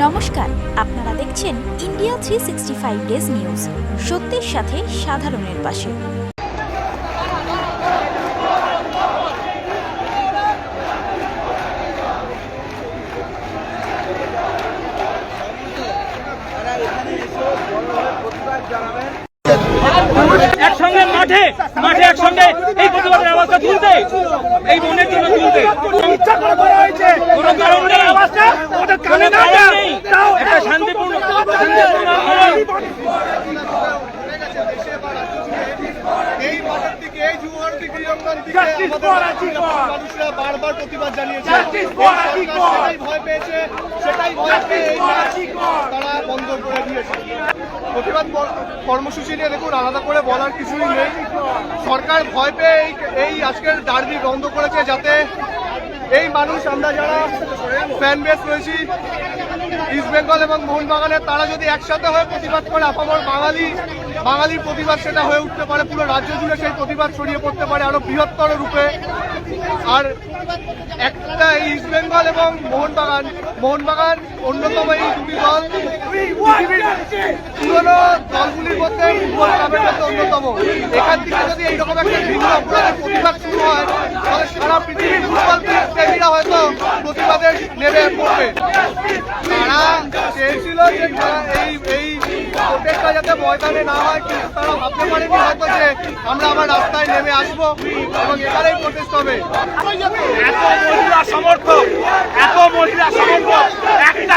নমস্কার, আপনারা দেখছেন ইন্ডিয়া 365 ডেজ নিউজ, সত্যের সাথে সাধারণের পাশে। একসঙ্গে মাঠে মাঠে একসঙ্গে এই প্রতিবাদের আওয়াজটা তুলতে, এই মনের জন্য তুলতে ইচ্ছা করে করা হয়েছে। কোনো কারণ নেই, ওদের কানে না নেই। একটা শান্তিপূর্ণ এই মাঠের দিকে, এই যুবর দিকে, মানুষরা বারবার প্রতিবাদ জানিয়েছে। সেটাই ভয় পেয়েছে, সেটাই ভয় পেয়ে তারা বন্ধ করে দিয়েছে। প্রতিবাদ কর্মসূচি নিয়ে দেখুন, আলাদা করে বলার কিছুই নেই। সরকার ভয় পেয়ে এই আজকের ডার্বি বন্ধ করেছে, যাতে এই মানুষ, আমরা যারা ফ্যান বেস রয়েছি ইস্ট বেঙ্গল এবং মোহনবাগানের, তারা যদি একসাথে হয়ে প্রতিবাদ করে আপামর বাঙালির প্রতিবাদ সেটা হয়ে উঠতে পারে। পুরো রাজ্য জুড়ে সেই প্রতিবাদ ছড়িয়ে পড়তে পারে আরো বৃহত্তর রূপে। আর একটা ইস্ট বেঙ্গল এবং মোহনবাগান অন্যতম এই দুটি দল পুরনো দলগুলির মধ্যে ফুটবল ক্লাবের মধ্যে অন্যতম। এখান থেকে যদি এইরকম একটা ভিন্ন অপরাধের প্রতিবাদ শুরু হয়, তাহলে সারা পৃথিবীর ফুটবল প্রেমীরা হয়তো প্রতিবাদে নেমে পড়বে। তারা চেয়েছিল যে এই প্রোটেস্টটা যাতে ময়দানে না হয়, কিন্তু তারা ভাবতে পারেনি হয়তো যে আমরা আবার রাস্তায় নেমে আসবো এবং এখানেই প্রোটেস্ট হবে। এত মহিলা সমর্থক, একটা